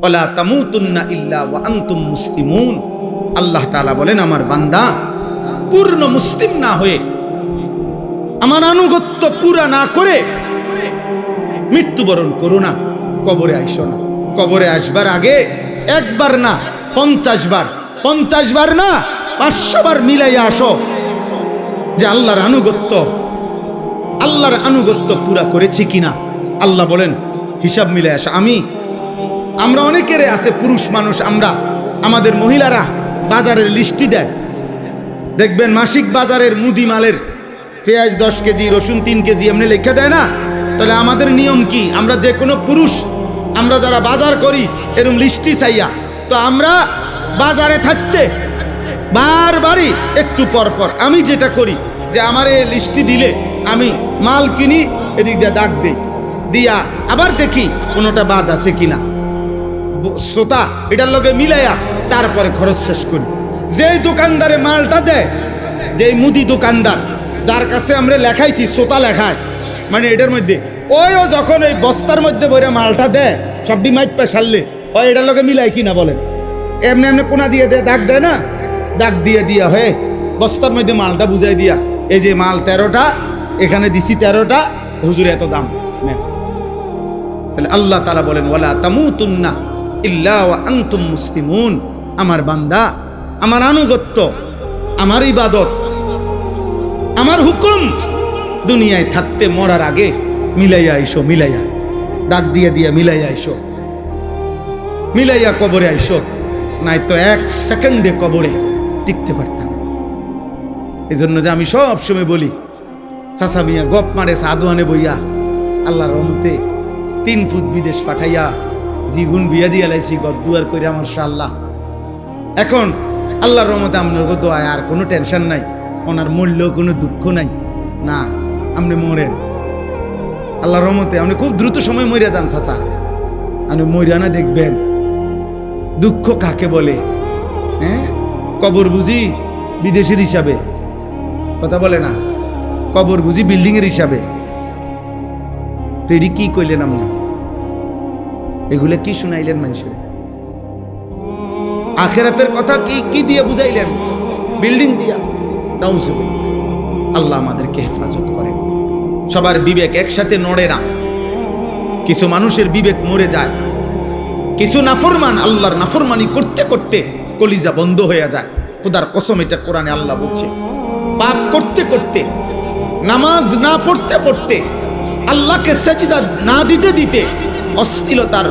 ওয়ালা তামুতুন্না ইল্লা ওয়া আনতুম মুসলিমুন। আল্লাহ তাআলা বলেন, আমার বান্দা পূর্ণ মুসলিম না হয়ে, আমার আনুগত্য পুরা না করে মৃত্যুবরণ করো না, কবরে আইসো না। কবরে আসবার আগে একবার না 50 বার, 50 বার না 500 বার মিলাইয়া আসো যে আল্লাহর আনুগত্য পুরা করেছি কিনা। আল্লাহ বলেন হিসাব মিলাই আসো। আমরা অনেকেরে আছে পুরুষ মানুষ, আমাদের মহিলারা বাজারের লিস্টি দেয়, দেখবেন মাসিক বাজারের মুদি মালের পেঁয়াজ 10 কেজি, রসুন 3 কেজি এমনি লেখা দেয় না। তাহলে আমাদের নিয়ম কি? আমরা যে কোনো পুরুষ, আমরা যারা বাজার করি এরকম লিস্টি চাইয়া, তো আমরা বাজারে থাকতে বারবারই একটু পর পর আমি যেটা করি যে আমার এই লিস্টি দিলে আমি মাল কিনি, এদিক দিয়ে দাগ দিই, দিয়া আবার দেখি কোনোটা বাদ আছে কিনা, শ্রোতা এটার লগে মিলাইয়া তারপরে খরচ শেষ করি। যেই দোকানদারে মালটা দেয়, যেই মুদি দোকানদার যার কাছে আমরা লেখাইছি, শ্রোতা লেখায়, মানে এটার মধ্যে ও যখন ওই বস্তার মধ্যে বইরা মালটা দেয়, সবটি মাইট পেশাললে ও এটার লগে মিলাই কিনা বলেন, এমনি এমনি কোনা দিয়ে দেয়, দাগ দেয় না, দাগ দিয়ে দিয়া হয়ে বস্তার মধ্যে মালটা বুঝাই দিয়া, এই যে মাল 13টা, এখানে দিছি 13টা, হুজুর এত দাম নেন। তাহলে আল্লাহ তাআলা বলেন, ওয়ালা তামুতুন্না ইল্লা ওয়া আনতুম মুসলিমুন। আমার বান্দা, আমার আনুগত্য, আমার ইবাদত, আমার হুকুম দুনিয়ায় থাকতে মরার আগে মিলাইয়া আইসো, মিলাইয়া ডাক দিয়ে দিয়া মিলাইয়া আইসো, মিলাইয়া কবরে আইসো, নাই তো 1 সেকেন্ডে কবরে টিকতে পারতাম। এই জন্য যে আমি সব সময় বলি, চাচা মিয়া গপ মারে সাধুয়ানে বইয়া, আল্লাহর রহমতে 3 ফুট বিদেশ পাঠাইয়া জিগুন বিয়া দিয়া লাইছি, গদ্দুয়ার কইরা মাশাআল্লাহ। এখন আল্লাহর রহমতে আপনার দোয়ায় আর কোনো টেনশন নাই, ওনার মরলেও কোনো দুঃখ নাই। না, আপনি মরেন, আল্লাহর রহমতে আপনি খুব দ্রুত সময় মরিয়া যান চাচা। আপনি মরিয়া না দেখবেন দুঃখ কাকে বলে। হ্যাঁ, কবর বুঝি বিদেশের হিসাবে, কথা বলে না, কবর বুঝি বিল্ডিং এর হিসাবে। তো এটি কি কইলেন আপনি? এগুলা কি শুনাইলেন মানুষের? আখিরাতের কথা কি দিয়ে বুঝাইলেন? বিল্ডিং দিয়া। নাউজুবিল্লাহ। আল্লাহ আমাদেরকে হেফাজত করেন। সবার বিবেক একসাথে নড়ে না, কিছু মানুষের বিবেক মরে যায়, কিছু নাফরমান আল্লাহর নাফরমানি করতে করতে কলিজা বন্ধ হয়ে যায়। খোদার কসম, এটা কোরআনে আল্লাহ বলছে। পাপ করতে করতে, নামাজ না পড়তে পড়তে, আল্লাহকে সেজদা না দিতে দিতে অশ্লীলতার